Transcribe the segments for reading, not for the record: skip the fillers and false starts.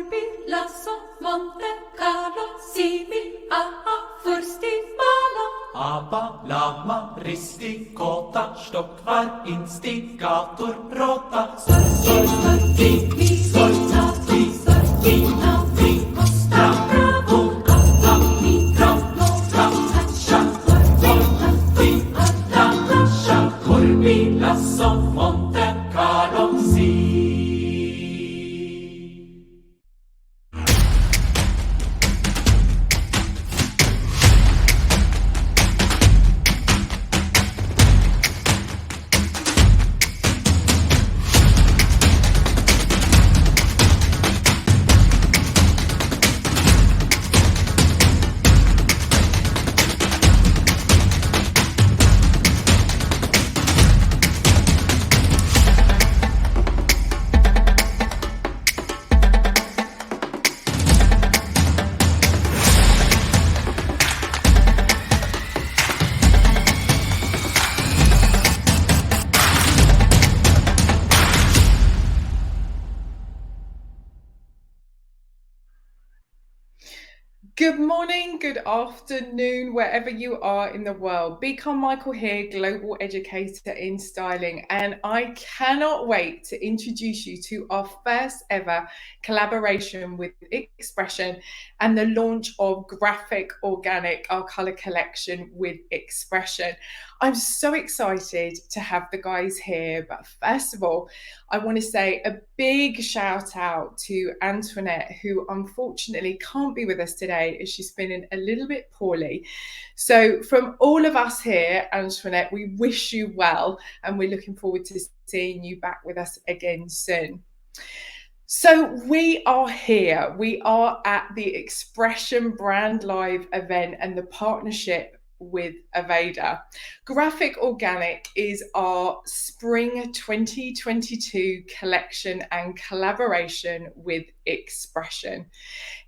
Urbi, Lasso, Monte Carlo, Sivi, Aha, Fursti, Bala. Aber, Lama, Risti, Kota, Stockvar, Instigator, Rota, Sorti, Sortati, Sortina, Costa, Bravo, Aha, Microno, Ratascia, Sorti, Ratascia, Urbi, Lasso, Monte Carlo, Si. Good morning, good afternoon, wherever you are in the world. B. Carmichael here, Global Educator in Styling, and I cannot wait to introduce you to our first ever collaboration with X-Presion and the launch of Graphic Organic, our colour collection with X-Presion. I'm so excited to have the guys here, but first of all, I want to say a big shout out to Antoinette, who unfortunately can't be with us today as she's feeling a little bit poorly. So from all of us here, Antoinette, we wish you well, and we're looking forward to seeing you back with us again soon. So we are here. We are at the X-Presion Brand Live event and the partnership with Aveda. Graphic Organic is our spring 2022 collection and collaboration with X-Presion.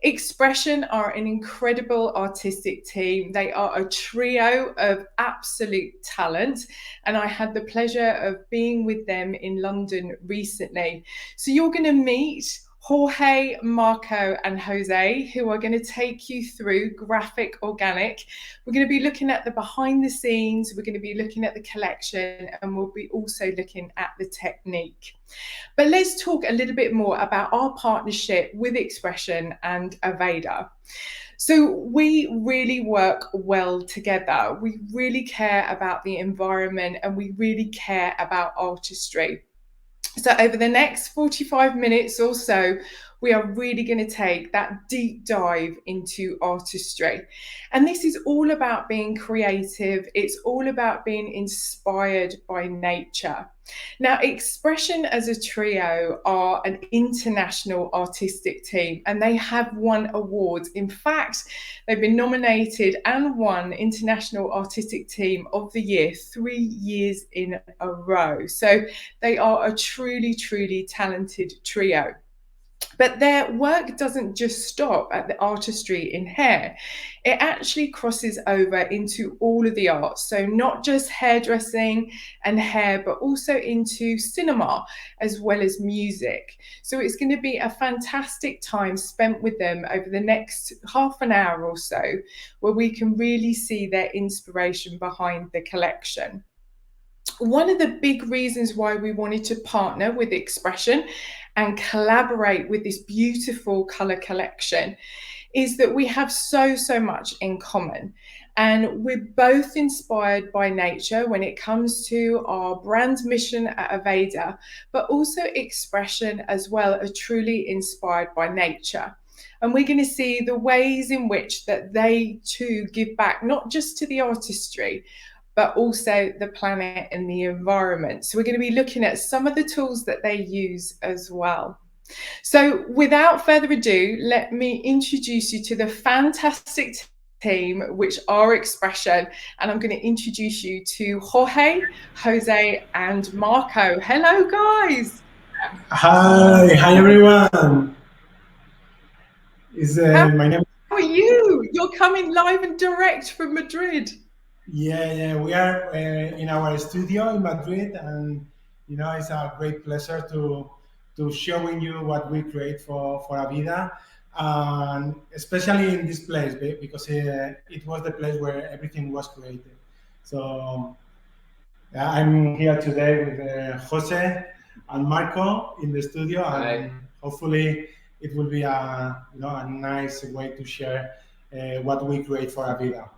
X-Presion are an incredible artistic team. They are a trio of absolute talent, and I had the pleasure of being with them in London recently. So you're going to meet Jorge, Marco, and Jose, who are going to take you through Graphic Organic. We're going to be looking at the behind the scenes, we're going to be looking at the collection, and we'll be also looking at the technique. But let's talk a little bit more about our partnership with X-Presion and Aveda. So we really work well together. We really care about the environment and we really care about artistry. So over the next 45 minutes or so, we are really going to take that deep dive into artistry. And this is all about being creative. It's all about being inspired by nature. Now, X-Presion as a trio are an international artistic team, and they have won awards. In fact, they've been nominated and won International Artistic Team of the Year 3 years in a row. So they are a truly, truly talented trio. But their work doesn't just stop at the artistry in hair. It actually crosses over into all of the arts. So not just hairdressing and hair, but also into cinema as well as music. So it's going to be a fantastic time spent with them over the next half an hour or so, where we can really see their inspiration behind the collection. One of the big reasons why we wanted to partner with X-Presion and collaborate with this beautiful color collection is that we have so much in common, and we're both inspired by nature when it comes to our brand mission at Aveda, but also X-Presion as well are truly inspired by nature. And we're going to see the ways in which that they too give back, not just to the artistry, but also the planet and the environment. So we're going to be looking at some of the tools that they use as well. So without further ado, let me introduce you to the fantastic team, which are X-Presion, and I'm going to introduce you to Jorge, Jose, and Marco. Hello, guys. Hi everyone. My name. How are you? You're coming live and direct from Madrid. Yeah, we are in our studio in Madrid, and it's a great pleasure to to showing you what we create for Aveda, and especially in this place because it was the place where everything was created. So I'm here today with Jose and Marco in the studio, and hopefully it will be a nice way to share what we create for Aveda.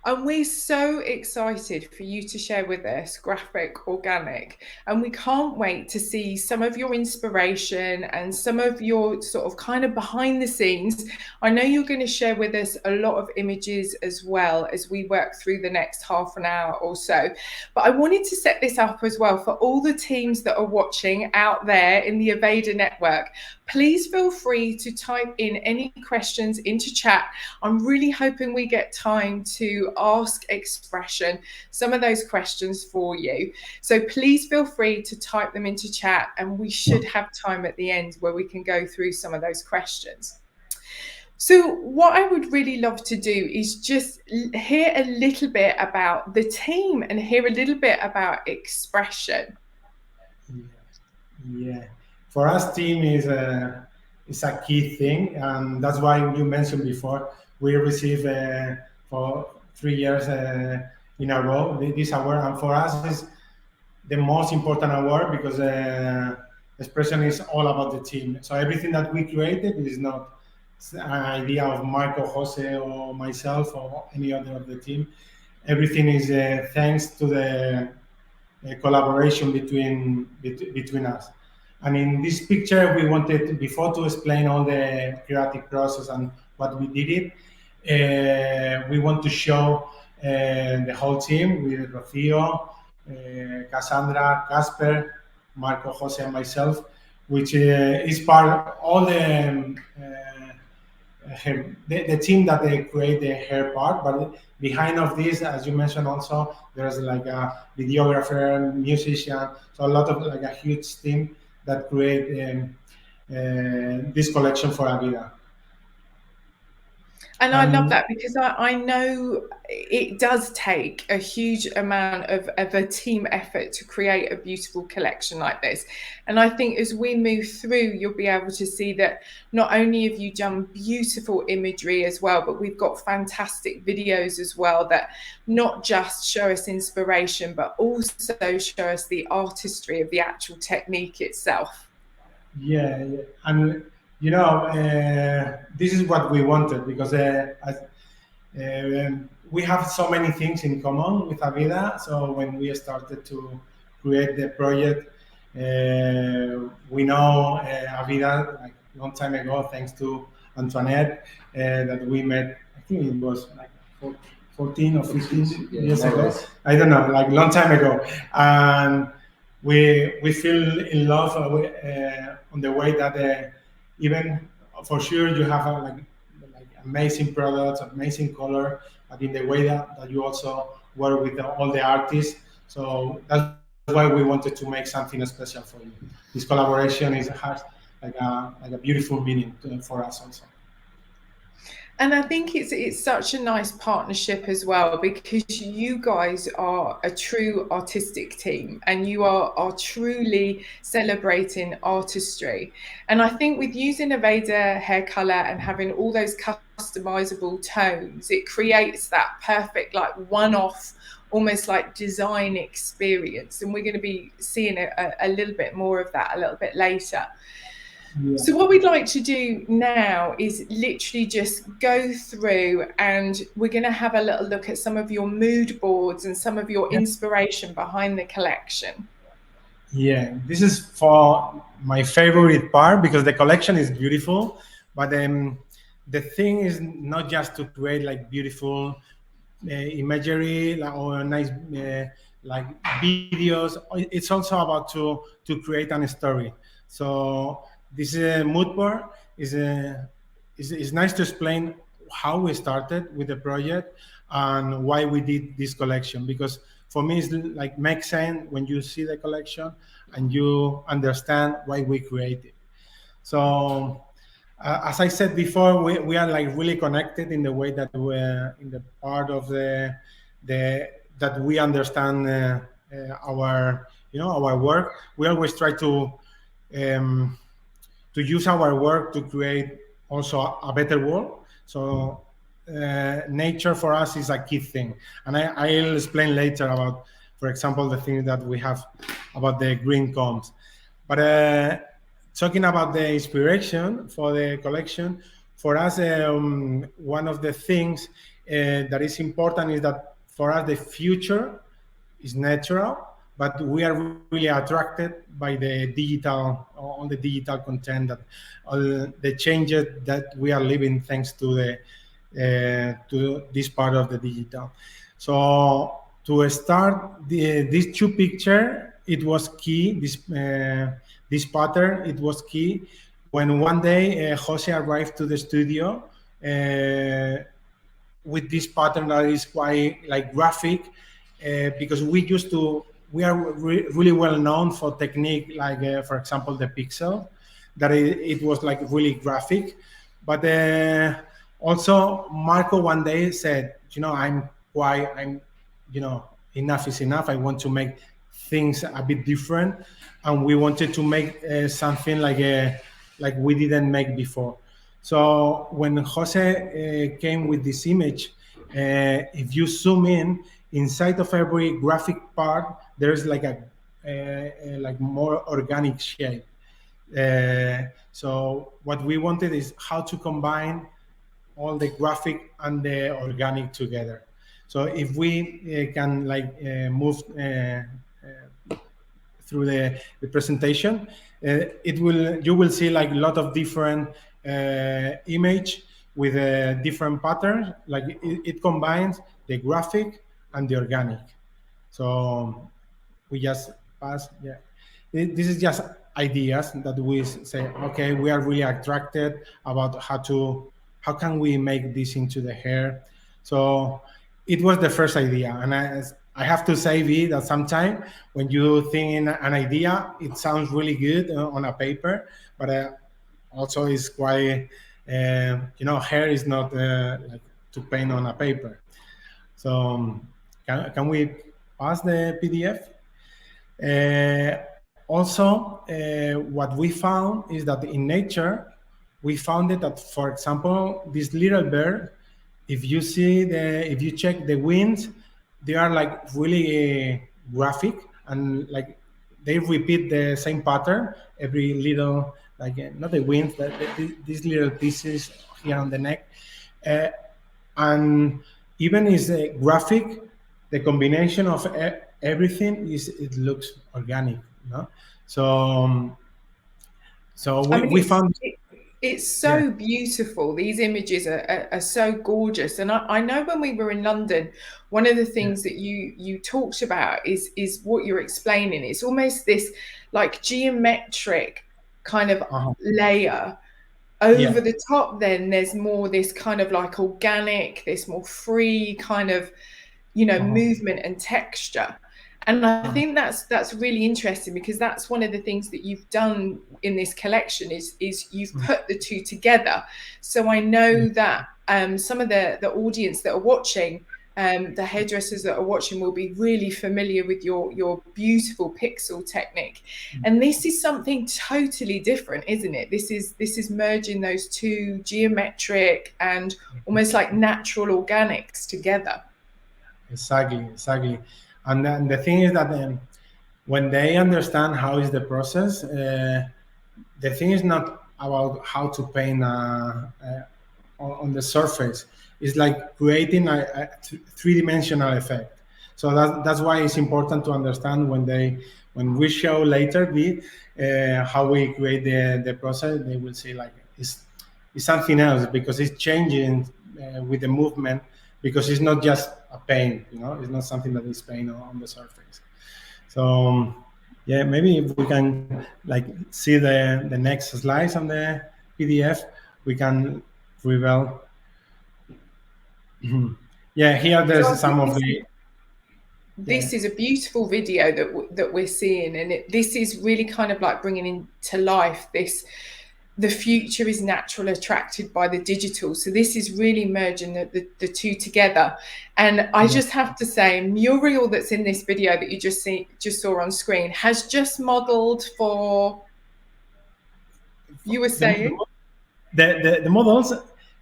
And we're so excited for you to share with us Graphic Organic. And we can't wait to see some of your inspiration and some of your sort of kind of behind the scenes. I know you're going to share with us a lot of images as well as we work through the next half an hour or so. But I wanted to set this up as well for all the teams that are watching out there in the Aveda network. Please feel free to type in any questions into chat. I'm really hoping we get time to ask X-Presion some of those questions for you. So please feel free to type them into chat, and we should have time at the end where we can go through some of those questions. So what I would really love to do is just hear a little bit about the team and hear a little bit about X-Presion. Yeah. For us, team is a key thing, and that's why you mentioned before we received for 3 years in a row this award, and for us is the most important award because X-Presion is all about the team. So everything that we created is not an idea of Marco, Jose, or myself, or any other of the team. Everything is thanks to the collaboration between us. And in this picture, we wanted, before to explain all the creative process and what we did it, we want to show the whole team with Rocío, Cassandra, Casper, Marco, Jose, and myself, which is part of all the team that they create the hair part. But behind of this, as you mentioned also, there's like a videographer, musician, so a lot of like a huge team that create this collection for Aveda. And I love that because I know it does take a huge amount of a team effort to create a beautiful collection like this. And I think as we move through, you'll be able to see that not only have you done beautiful imagery as well, but we've got fantastic videos as well that not just show us inspiration, but also show us the artistry of the actual technique itself. Yeah. And you know, this is what we wanted because we have so many things in common with Aveda. So when we started to create the project, we know Aveda like a long time ago, thanks to Antoinette, that we met. I think it was like 14 or 15 years ago. I don't know, like long time ago, and we feel in love on the way that. Even for sure you have like amazing products, amazing color, but in the way that you also work with all the artists. So that's why we wanted to make something special for you. This collaboration has like a beautiful meaning for us also. And I think it's such a nice partnership as well, because you guys are a true artistic team and you are truly celebrating artistry. And I think with using Aveda hair color and having all those customizable tones, it creates that perfect like one-off, almost like design experience. And we're going to be seeing a little bit more of that a little bit later. Yeah. So what we'd like to do now is literally just go through, and we're going to have a little look at some of your mood boards and some of your inspiration behind the collection. Yeah, this is for my favorite part because the collection is beautiful, but the thing is not just to create like beautiful imagery or nice like videos. It's also about to create a story. So this mood board is nice to explain how we started with the project and why we did this collection, because for me it's like makes sense when you see the collection and you understand why we created. So as I said before, we are like really connected in the way that we're in the part of the that we understand our our work. We always try to um, to use our work to create also a better world. So nature for us is a key thing, and I'll explain later about, for example, the thing that we have about the green combs. But talking about the inspiration for the collection, for us, one of the things that is important is that for us the future is natural, but we are really attracted by the digital, all the digital content, that all the changes that we are living thanks to this part of the digital. So to start these two pictures, it was key. This pattern, it was key when one day Jose arrived to the studio with this pattern that is quite like graphic, because we are really well known for technique, like for example the pixel, that it was like really graphic. But also Marco one day said, I'm enough is enough. I want to make things a bit different, and we wanted to make something like we didn't make before. So when Jose came with this image, if you zoom in, inside of every graphic part, there's like a like more organic shape. So what we wanted is how to combine all the graphic and the organic together. So if we can move through the presentation, you will see like a lot of different image with different patterns. Like it combines the graphic and the organic. So we just pass. Yeah, this is just ideas that we say. Okay, we are really attracted about how can we make this into the hair. So it was the first idea, and I have to say, V, that sometimes when you think in an idea, it sounds really good on a paper, but also it's quite, hair is not like to paint on a paper. So can we pass the PDF? Also, what we found is that in nature, we found that, for example, this little bird, if you check the wings, they are like really graphic, and like they repeat the same pattern every little, like not the wings, but these little pieces here on the neck, and even is graphic. The combination of everything it looks organic, no? So we found. It's so beautiful. These images are so gorgeous. And I know when we were in London, one of the things that you talked about is what you're explaining. It's almost this like geometric kind of layer over the top. Then there's more this kind of like organic, this more free kind of, movement and texture. And I think that's really interesting, because that's one of the things that you've done in this collection is you've put the two together. So I know that some of the audience that are watching, the hairdressers that are watching, will be really familiar with your beautiful pixel technique. And this is something totally different, isn't it? This is merging those two geometric and almost like natural organics together. Exactly. And then the thing is that when they understand how is the process, the thing is not about how to paint on the surface. It's like creating a three-dimensional effect. So that's why it's important to understand when we show later how we create the process. They will see like it's something else, because it's changing with the movement. Because it's not just a paint, it's not something that is paint on the surface. So, maybe if we can like see the next slides on the PDF, we can reveal. Here there's some of the. This is a beautiful video that we're seeing, and this is really kind of like bringing into life this. The future is natural, attracted by the digital. So this is really merging the two together. And I just have to say, Muriel, that's in this video that you just saw on screen, has just modeled for You were saying? The models,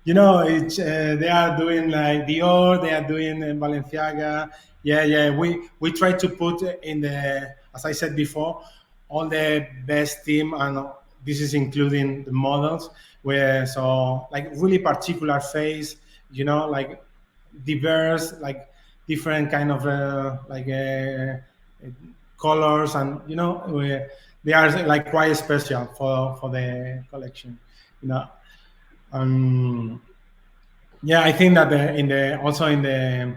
you know, they are doing like Dior, they are doing Balenciaga. Yeah. We try to put in the, as I said before, all the best team, and this is including the models. Where so like really particular face, you know, like diverse, like different kind of colors, and you know, they are like quite special for the collection, you know. Yeah, I think that in the also in the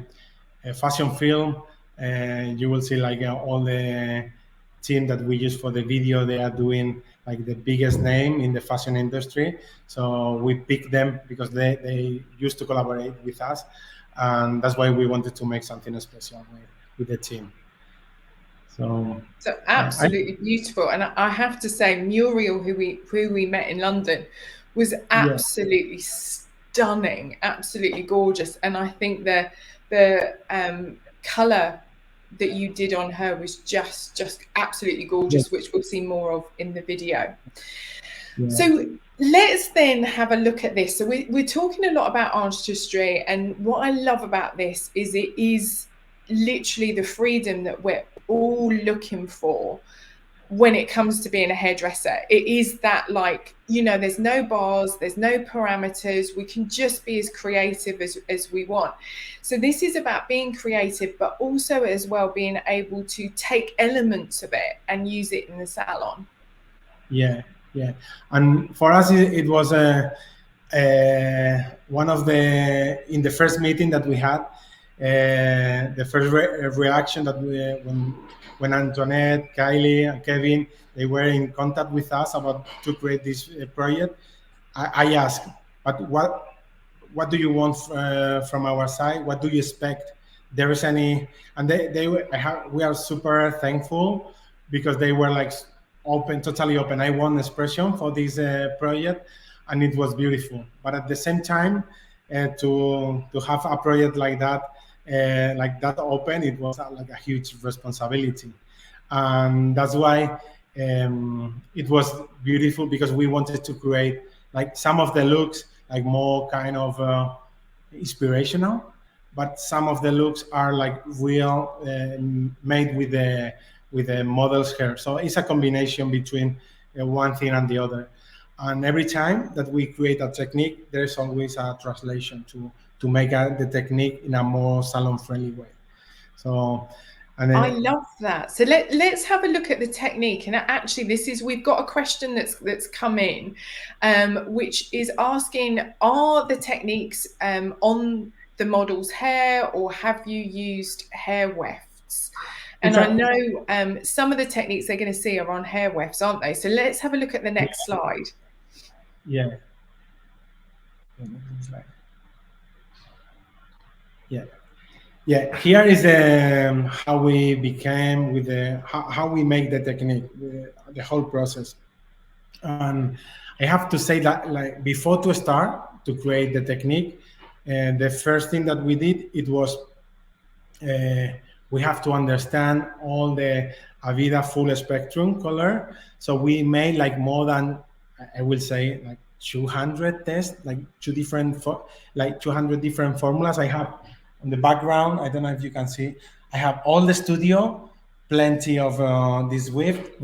fashion film, you will see like all the team that we use for the video. They are doing like the biggest name in the fashion industry. So we pick them because they used to collaborate with us, and that's why we wanted to make something special with the team. So Absolutely beautiful. And I have to say, Muriel, who we met in London, was absolutely stunning, absolutely gorgeous. And I think the color that you did on her was just absolutely gorgeous, which we'll see more of in the video. So let's then have a look at this. So we're talking a lot about artistry, and what I love about this is it is literally the freedom that we're all looking for when it comes to being a hairdresser. It is that, like, you know, there's no bars, there's no parameters, we can just be as creative as we want. So this is about being creative, but also as well being able to take elements of it and use it in the salon. Yeah. And for us, it was one of in the first meeting that we had, the first reaction that when Antoinette, Kylie, and Kevin, they were in contact with us about to create this project. I asked, but what do you want from our side? What do you expect? There is any, and we are super thankful because they were like open, totally open. I want expression for this project, and it was beautiful. But at the same time, to have a project like that open, it was like a huge responsibility, and that's why it was beautiful, because we wanted to create like some of the looks like more kind of inspirational, but some of the looks are like real, made with the model's hair. So it's a combination between one thing and the other. And every time that we create a technique, there's always a translation to make the technique in a more salon-friendly way. So, and then, I love that. So let's have a look at the technique. And actually, we've got a question that's come in, which is asking, are the techniques on the model's hair, or have you used hair wefts? And exactly. I know some of the techniques they're going to see are on hair wefts, aren't they? So let's have a look at the next slide. Yeah. Here is how we became with how we make the technique, the whole process. And I have to say that, like, before to start to create the technique, the first thing that we did, it was we have to understand all the Aveda full spectrum color. So we made like more than, I will say, like 200 tests, like 200 different formulas. I have on the background, I don't know if you can see, I have all the studio, plenty of this with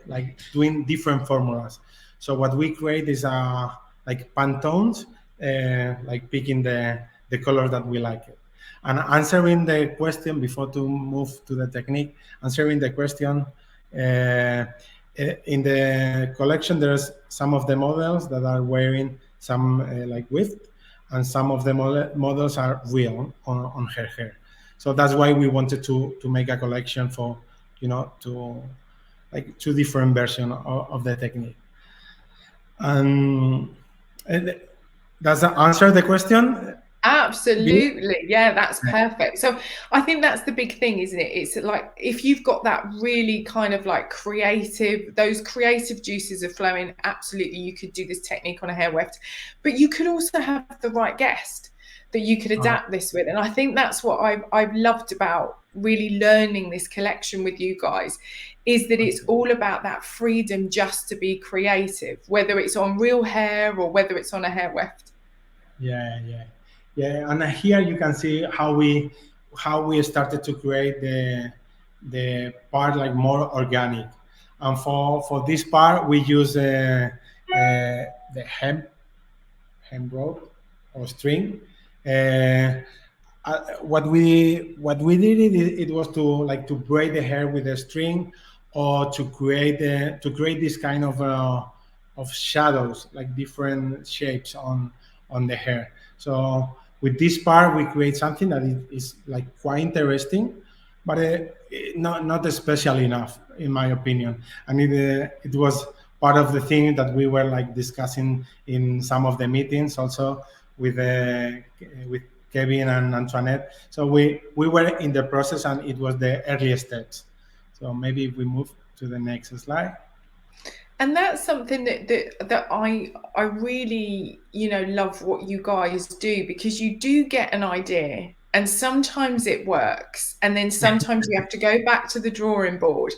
like doing different formulas. So what we create is like Pantones, like picking the color that we like it. And answering the question, before to move to the technique, answering the question, in the collection, there's some of the models that are wearing some like wift, and some of the models are real on her hair. So that's why we wanted to make a collection for, you know, to like 2 different versions of the technique. And does that answer the question? Absolutely. Yeah, that's perfect. So I think that's the big thing, isn't it? It's like, if you've got that really kind of like those creative juices are flowing, absolutely, you could do this technique on a hair weft, but you could also have the right guest that you could adapt this with. And I think that's what I've loved about really learning this collection with you guys, is that it's all about that freedom just to be creative, whether it's on real hair or whether it's on a hair weft. Yeah, yeah, yeah. And here you can see how we started to create the part like more organic. And for this part, we use the hemp rope or string. Uh, what we did it was to braid the hair with a string, or to create this kind of shadows, like different shapes on the hair. So with this part, we create something that is like quite interesting, but not special enough, in my opinion. And it was part of the thing that we were like discussing in some of the meetings, also with Kevin and Antoinette. So we were in the process, and it was the earliest steps. So maybe if we move to the next slide. And that's something that I really, love what you guys do, because you do get an idea and sometimes it works, and then sometimes you have to go back to the drawing board,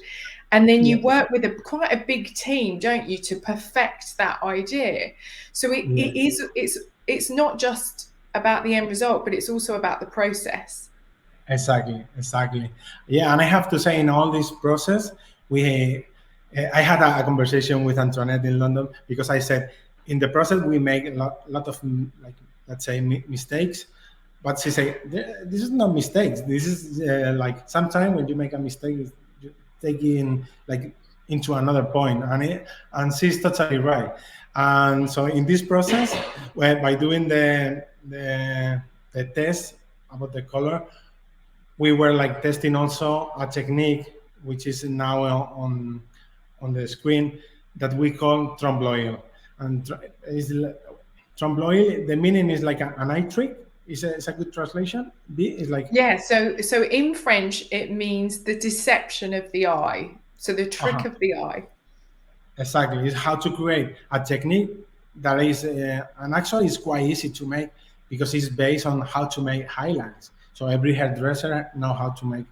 and then you work with quite a big team, don't you, to perfect that idea. So it's not just about the end result, but it's also about the process. Exactly. Yeah, and I have to say, in all this process, I had a conversation with Antoinette in London, because I said, in the process we make a lot of, like, let's say, mistakes, but she said, this is not mistakes. This is like, sometimes when you make a mistake, you take in like into another point, and she's totally right. And so in this process, by doing the test about the color, we were like testing also a technique which is now on the screen, that we call trembloil. And trembloil, the meaning is like an eye trick. Is a good translation? Is like, yeah. So in French, it means the deception of the eye. So the trick of the eye. Exactly. It's how to create a technique that is, and actually it's quite easy to make, because it's based on how to make highlights. So every hairdresser know how to make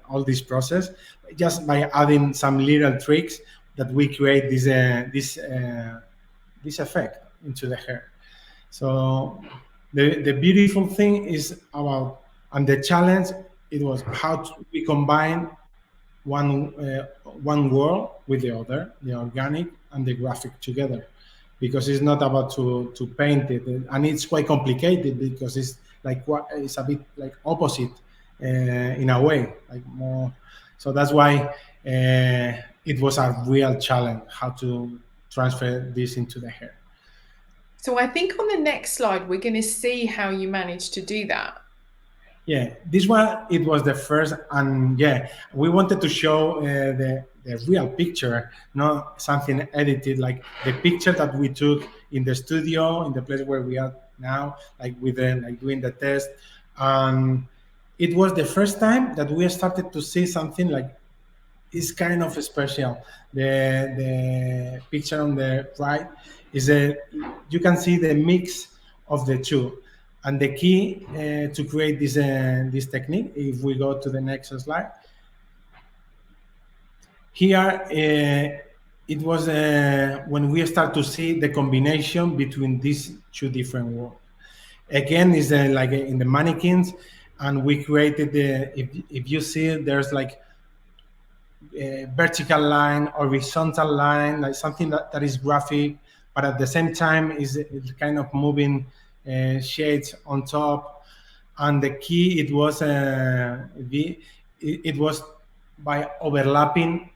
all this process, just by adding some little tricks that we create this effect into the hair. So the beautiful thing is about, and the challenge, it was how we combine one world with the other, the organic and the graphic together, because it's not about to paint it, and it's quite complicated, because it's a bit like opposite in a way, like more. So that's why it was a real challenge how to transfer this into the hair. So I think on the next slide, we're going to see how you managed to do that. Yeah, this one, it was the first, and yeah, we wanted to show the real picture, not something edited, like the picture that we took in the studio, in the place where we are now, like with doing the test. And it was the first time that we started to see something like, it's kind of special. The picture on the right is you can see the mix of the two. And the key to create this technique, if we go to the next slide, here it was when we start to see the combination between these two different worlds. Again, is like in the mannequins, and we created if you see, there's like a vertical line, horizontal line, like something that is graphic, but at the same time it's kind of moving shades on top. And the key, it was it was by overlapping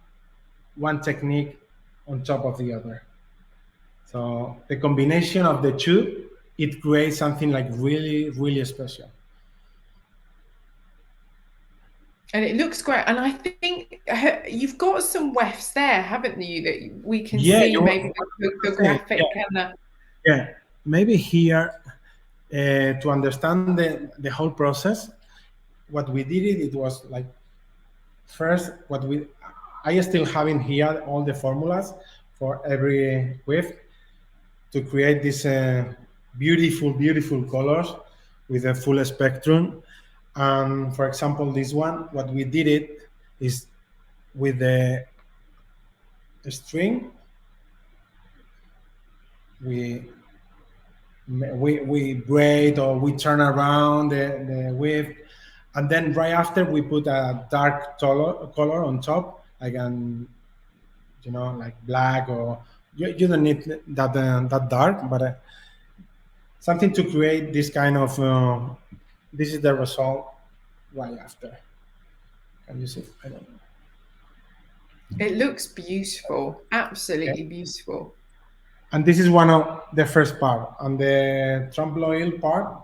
one technique on top of the other. So the combination of the two, it creates something like really, really special. And it looks great. And I think you've got some wefts there, haven't you, that we can see maybe the graphic and the... Yeah, maybe here, to understand the whole process, what we did, it was like, first, I still have in here all the formulas for every weft to create this beautiful, beautiful colors with a full spectrum. For example, this one, what we did is with the string, we braid or we turn around the width, and then right after we put a dark color on top, like like black, or you don't need that dark, but something to create this kind of. This is the result right after. Can you see? I don't know. It looks beautiful, absolutely beautiful. And this is one of the first part. And the trompe-l'oeil part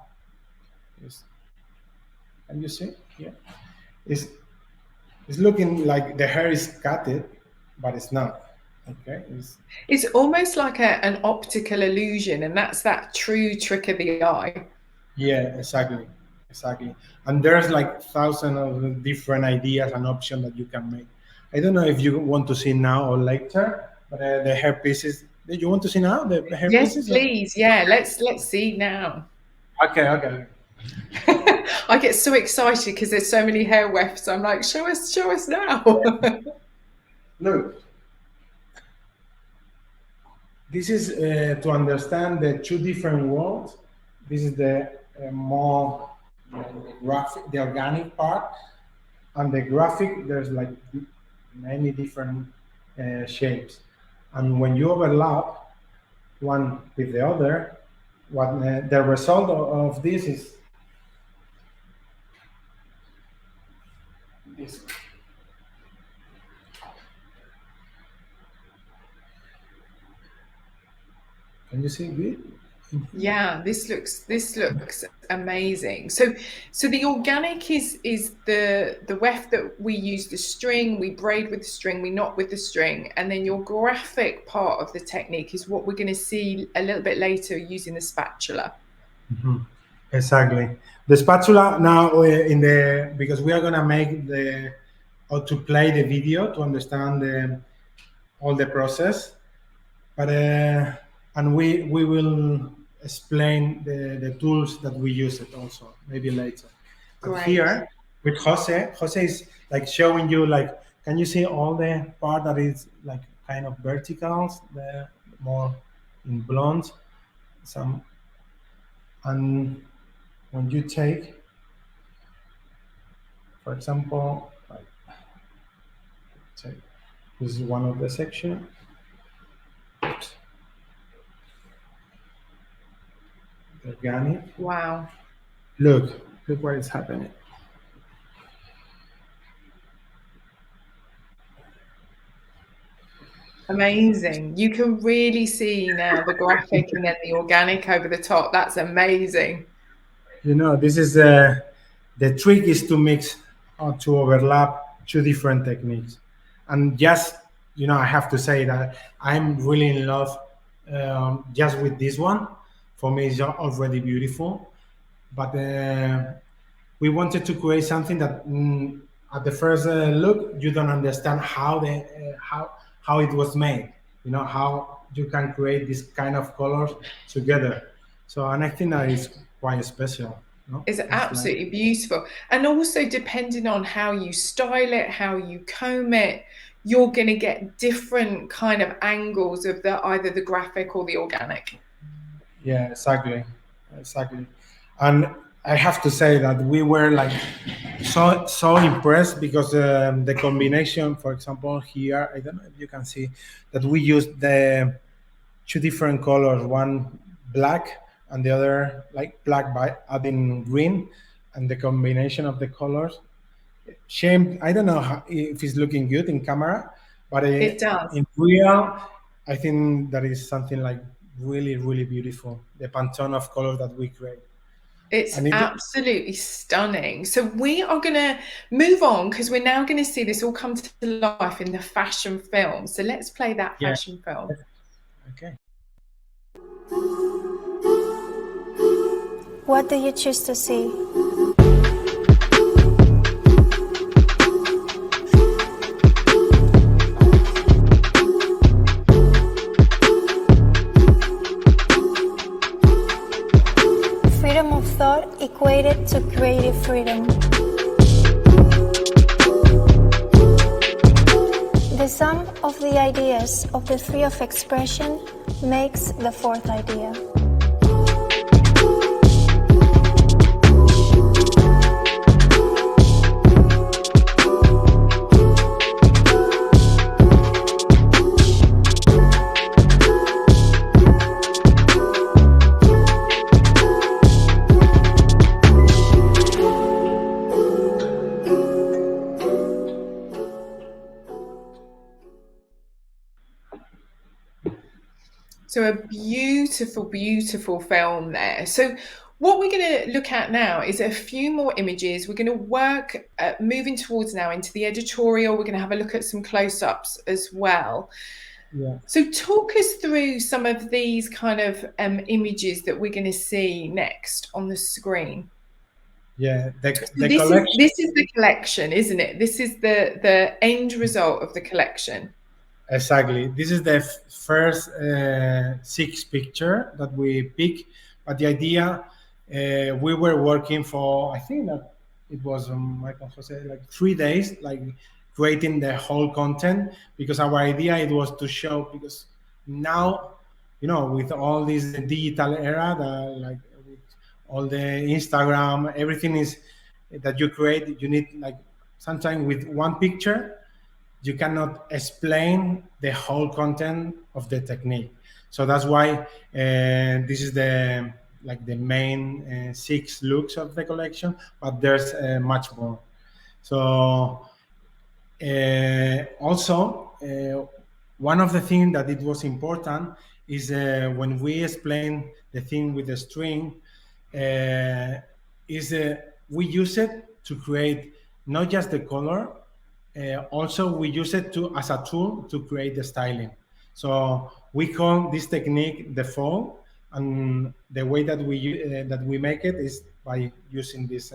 is, can you see? Yeah. It's looking like the hair is cutted, but it's not. Okay. It's almost like an optical illusion, and that's that true trick of the eye. Yeah, exactly. And there's like thousands of different ideas and options that you can make. I don't know if you want to see now or later, but the hair pieces. Do you want to see now the hair pieces? Yes, please. Yeah, let's see now. Okay. I get so excited because there's so many hair wefts. I'm like, show us now. Look, this is to understand the two different worlds. This is the more graphic, the organic part, and the graphic. There's like many different shapes, and when you overlap one with the other, what the result of this is this. Can you see it? Yeah, this looks amazing. So the organic is the weft that we use the string, we braid with the string, we knot with the string, and then your graphic part of the technique is what we're going to see a little bit later using the spatula. Mm-hmm. Exactly. The spatula now because we are going to make to play the video to understand all the process, but and we will explain the tools that we use it also maybe later. But here with Jose is like showing you, like, can you see all the part that is like kind of verticals, the more in blonde, some, and when you take, for example, like, this is one of the section. Organic. Wow. Look what is happening. Amazing. You can really see now the graphic and then the organic over the top. That's amazing. This is the trick is to mix or to overlap two different techniques. And just, I have to say that I'm really in love just with this one. For me, it's already beautiful, but we wanted to create something that at the first look you don't understand how it was made. How you can create this kind of colors together. So, and I think that is quite special. It's absolutely beautiful, and also depending on how you style it, how you comb it, you're going to get different kind of angles of either the graphic or the organic. Yeah, exactly. And I have to say that we were like so impressed because the combination, for example, here, I don't know if you can see that we used the two different colors, one black and the other like black by adding green, and the combination of the colors. Shame, I don't know if it's looking good in camera, but it does. In real, I think that is something like really, really beautiful, the Pantone of color that we create. It's absolutely stunning. So we are going to move on because we're now going to see this all come to life in the fashion film. So let's play that fashion film. Okay. What do you choose to see? Freedom of thought equated to creative freedom. sum of the ideas of the three of expression makes the fourth idea. So a beautiful, beautiful film there. So what we're going to look at now is a few more images. We're going to work moving towards now into the editorial. We're going to have a look at some close-ups as well. Yeah. So talk us through some of these kind of images that we're going to see next on the screen. Yeah, the this collection. This is the collection, isn't it? This is the end result of the collection. Exactly. This is the first 6 picture that we pick, but the idea we were working for, I think that it was Michael Jose, like 3 days, like creating the whole content, because our idea it was to show, because now, you know, with all this digital era, like with all the Instagram, everything is that you create, you need like sometimes with one picture you cannot explain the whole content of the technique. So that's why this is the main 6 looks of the collection, but there's much more. So also one of the things that it was important is when we explain the thing with the string, is we use it to create not just the color, also we use it as a tool to create the styling. So we call this technique the fold, and the way that we make it is by using this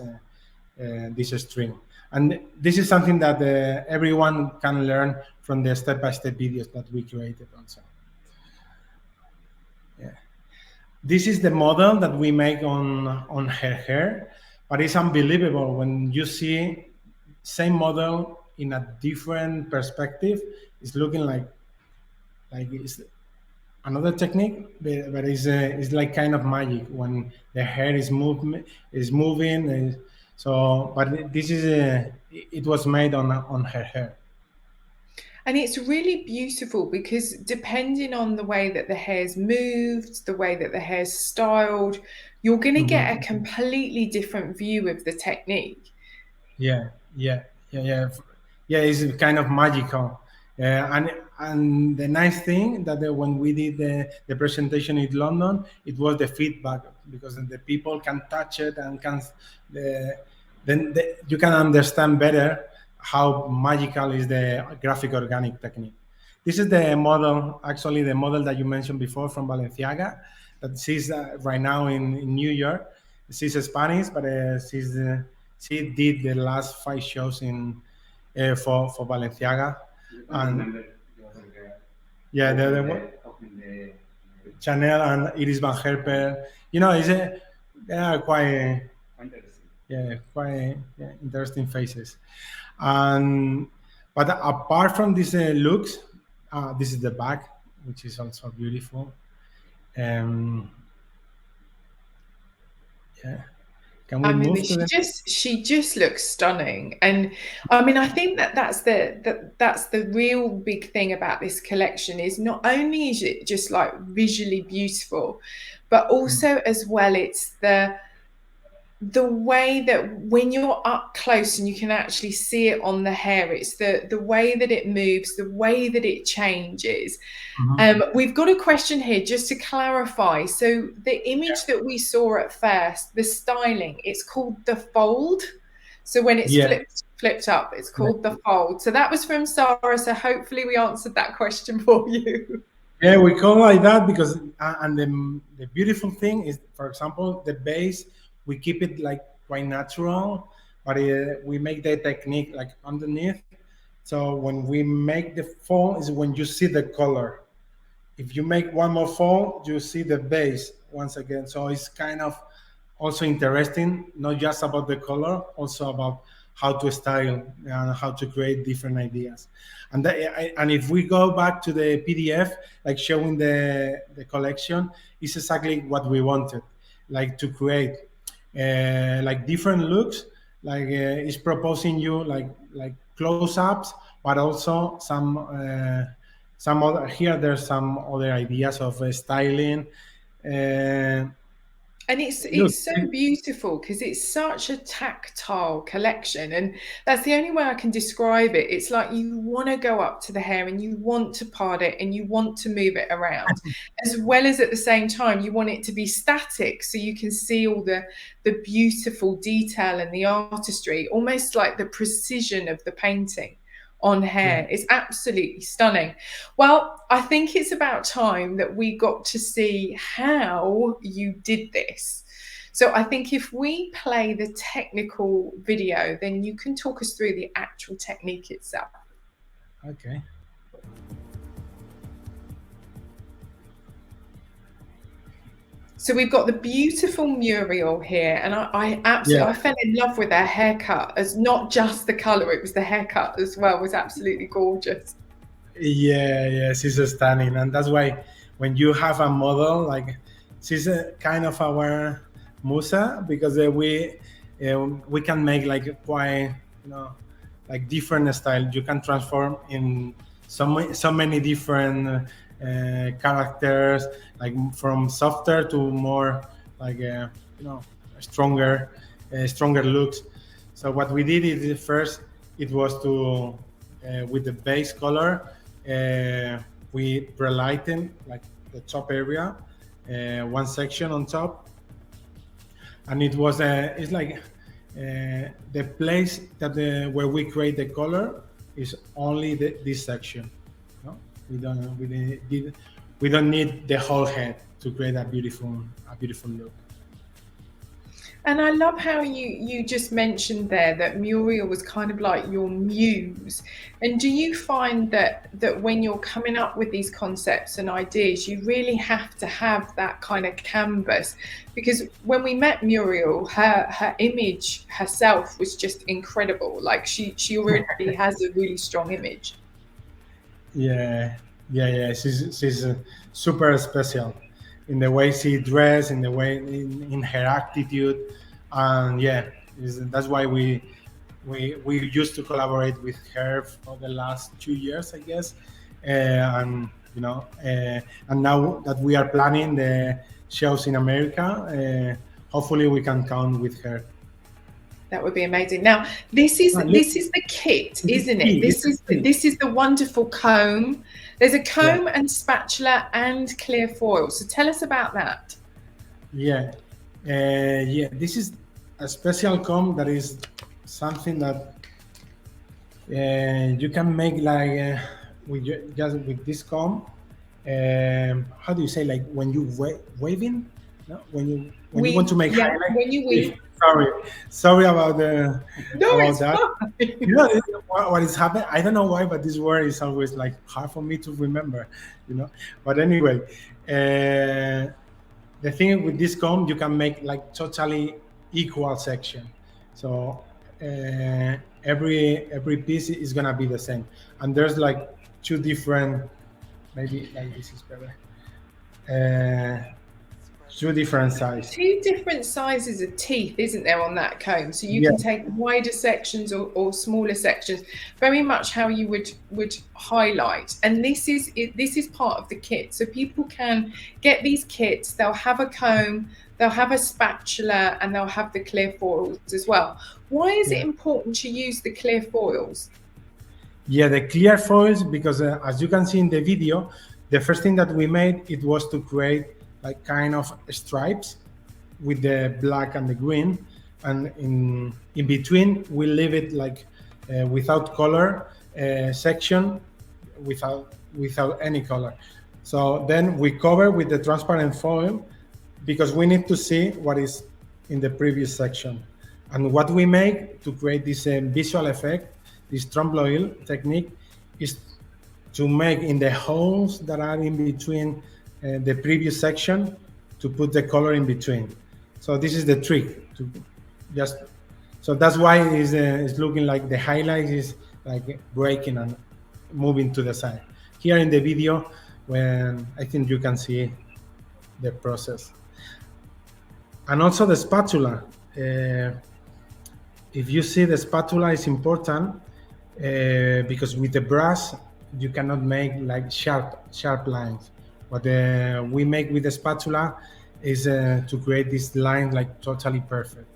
string. And this is something that everyone can learn from the step-by-step videos that we created also. Yeah. This is the model that we make on her hair, but it's unbelievable when you see same model in a different perspective. It's looking like it's another technique, but it's like kind of magic when the hair is moving. So, but this is it was made on her hair. And it's really beautiful because depending on the way that the hair's moved, the way that the hair's styled, you're going to get a completely different view of the technique. Yeah. It's kind of magical. And the nice thing that when we did the presentation in London, it was the feedback, because the people can touch it and you can understand better how magical is the graphic organic technique. This is the model, actually the model that you mentioned before from Balenciaga, that she's right now in New York. She's Spanish, but she did the last 5 shows for Balenciaga. And yeah, the other one, Chanel and Iris Van Herpen. You know, they are quite interesting faces. But apart from these looks, this is the back, which is also beautiful. Can we move to she just looks stunning. And I mean, I think that's the real big thing about this collection, is not only is it just like visually beautiful, but also as well it's the way that when you're up close and you can actually see it on the hair, it's the way that it moves, the way that it changes. We've got a question here just to clarify. So the image that we saw at first, the styling, it's called the fold. So when it's flipped up, it's called the fold. So that was from Sarah. So hopefully we answered that question for you. Yeah, we call it like that because, and the beautiful thing is, for example, the base, we keep it like quite natural, but we make the technique like underneath. So when we make the fold is when you see the color. If you make one more fold, you see the base once again. So it's kind of also interesting, not just about the color, also about how to style and how to create different ideas. And if we go back to the PDF, like showing the collection, is exactly what we wanted, like to create like different looks, like it's proposing you like close-ups, but also some other, here there's some other ideas of styling. And it's so beautiful because it's such a tactile collection, and that's the only way I can describe it. It's like you want to go up to the hair and you want to part it and you want to move it around, as well as at the same time you want it to be static so you can see all the beautiful detail and the artistry, almost like the precision of the painting on hair. It's absolutely stunning. Well, I think it's about time that we got to see how you did this. So I think if we play the technical video, then you can talk us through the actual technique itself. Okay. So we've got the beautiful Muriel here, and I absolutely I fell in love with her haircut, as not just the color, it was the haircut as well, was absolutely gorgeous. Yeah, she's stunning, and that's why when you have a model, like she's a kind of our musa, because we can make like quite like different style. You can transform in so many different characters, like from softer to more like stronger looks. So what we did is first it was to with the base color we pre-lighten like the top area, one section on top, and it was it's like the place that where we create the color is only this section. We don't need the whole head to create a beautiful look. And I love how you just mentioned there that Muriel was kind of like your muse. And do you find that when you're coming up with these concepts and ideas, you really have to have that kind of canvas? Because when we met Muriel, her image herself was just incredible. Like she already has a really strong image. Yeah. She's super special in the way she dressed, in the way in her attitude, and that's why we used to collaborate with her for the last 2 years, I guess, and now that we are planning the shows in America, hopefully we can count with her. That would be amazing. Now, this is the kit, isn't it? This is the wonderful comb. There's a comb and spatula and clear foil. So tell us about that. This is a special comb that is something that you can make like with this comb. How do you say, like when you waving? No, when you want to make highlight. When you weave. Sorry about the about that. Fine. You know what is happening? I don't know why, but this word is always like hard for me to remember. But anyway, the thing with this comb, you can make like totally equal section. So every piece is gonna be the same, and there's like two different. Maybe like this is better. Two different sizes. Two different sizes of teeth, isn't there, on that comb? So you can take wider sections or smaller sections, very much how you would highlight. And this is part of the kit. So people can get these kits. They'll have a comb, they'll have a spatula, and they'll have the clear foils as well. Why is it important to use the clear foils? Yeah, the clear foils, because as you can see in the video, the first thing that we made, it was to create like kind of stripes with the black and the green, and in between we leave it like without color section, without any color. So then we cover with the transparent foil, because we need to see what is in the previous section. And what we make to create this visual effect, this trompe-l'oeil technique, is to make in the holes that are in between the previous section, to put the color in between. So this is the trick, to just So that's why it's looking like the highlight is like breaking and moving to the side. Here in the video, when I think you can see the process. And also the spatula. If you see the spatula is important because with the brush you cannot make like sharp lines. What we make with the spatula is to create this line like totally perfect.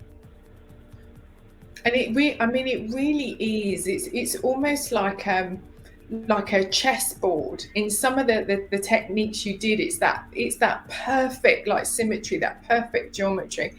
And it really is. It's almost like a chessboard. In some of the techniques you did, it's that perfect like symmetry, that perfect geometry.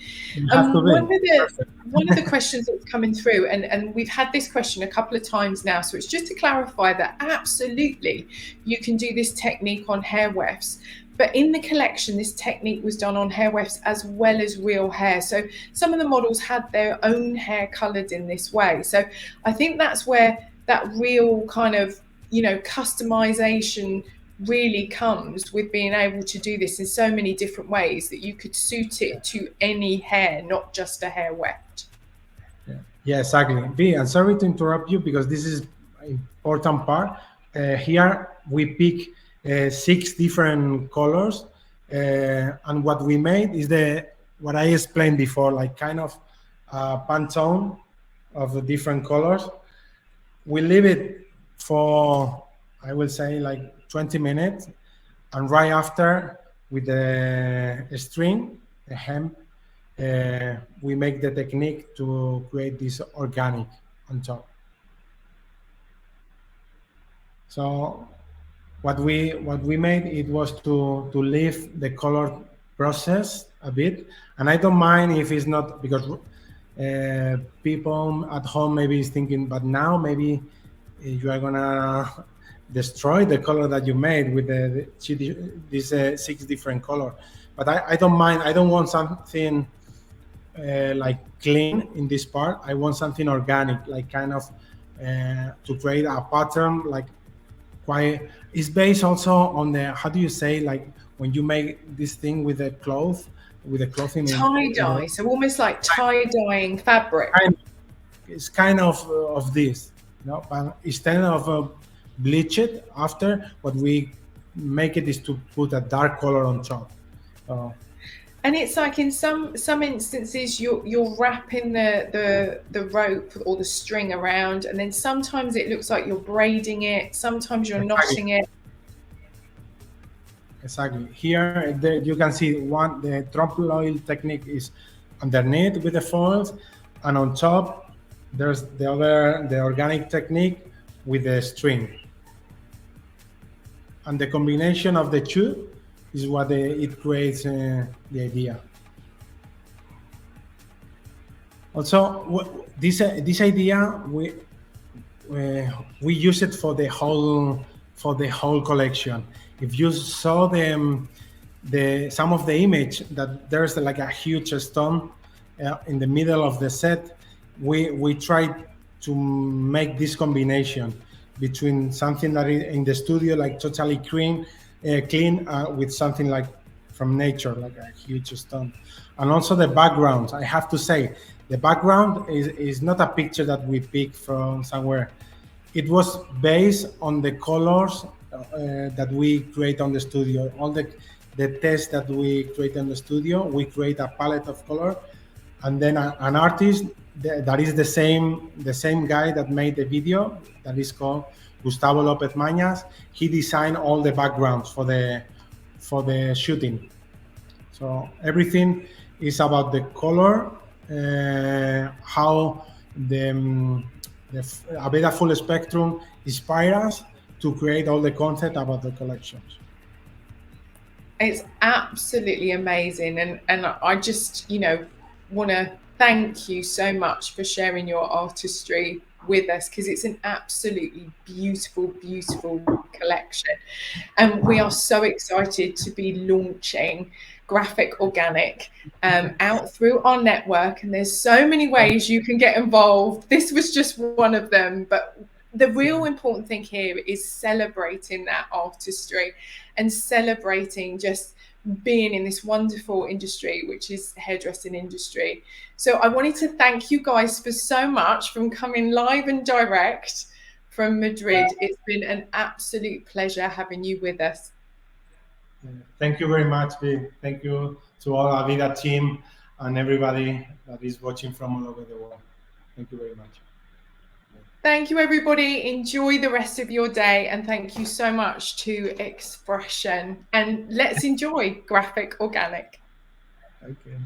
One of the questions that's coming through, and we've had this question a couple of times now, so it's just to clarify that absolutely you can do this technique on hair wefts. But in the collection, this technique was done on hair wefts as well as real hair. So some of the models had their own hair colored in this way. So I think that's where that real kind of, customization really comes with being able to do this in so many different ways that you could suit it to any hair, not just a hair weft. Yeah, exactly. B, and sorry to interrupt you because this is an important part. Here we pick 6 different colors, and what we made is what I explained before, like kind of Pantone of the different colors. We leave it for, I will say, like 20 minutes, and right after with the string, the hem, we make the technique to create this organic on top. So what we made, it was to leave the color process a bit, and I don't mind if it's not, because people at home maybe is thinking, but now maybe you are gonna destroy the color that you made with these 6 different colors. But I don't mind. I don't want something like clean in this part. I want something organic, like kind of to create a pattern, like quite. It's based also on the, how do you say, like when you make this thing with the clothing. Tie-dye, so almost like tie-dyeing fabric. It's kind of this, but instead of bleach it after, what we make it is to put a dark color on top. And it's like in some instances you're wrapping the rope or the string around, and then sometimes it looks like you're braiding it, sometimes you're knotting it. Exactly. Here you can see the trompe-l'oeil technique is underneath with the foils, and on top there's the organic technique with the string. And the combination of the two is what it creates the idea. Also, this idea we use it for the whole collection. If you saw some of the image, that there's like a huge stone in the middle of the set, we tried to make this combination between something that is in the studio, like totally clean, with something like from nature, like a huge stone. And also the background. I have to say, the background is not a picture that we picked from somewhere. It was based on the colors that we create on the studio. All the tests that we create on the studio, we create a palette of color, and then an artist that is the same guy that made the video, that is called Gustavo Lopez Mañas. He designed all the backgrounds for the shooting. So everything is about the color, how the Aveda Full Spectrum inspires us to create all the content about the collections. It's absolutely amazing, and I just want to thank you so much for sharing your artistry with us, because it's an absolutely beautiful collection, and we are so excited to be launching Graphic Organic out through our network, and there's so many ways you can get involved. This was just one of them, but the real important thing here is celebrating that artistry and celebrating just being in this wonderful industry, which is hairdressing industry. So I wanted to thank you guys for so much from coming live and direct from Madrid. It's been an absolute pleasure having you with us. Thank you very much, Vi. Thank you to all Aveda team and everybody that is watching from all over the world. Thank you very much. Thank you, everybody. Enjoy the rest of your day. And thank you so much to X-Presion. And let's enjoy graphic organic. Okay.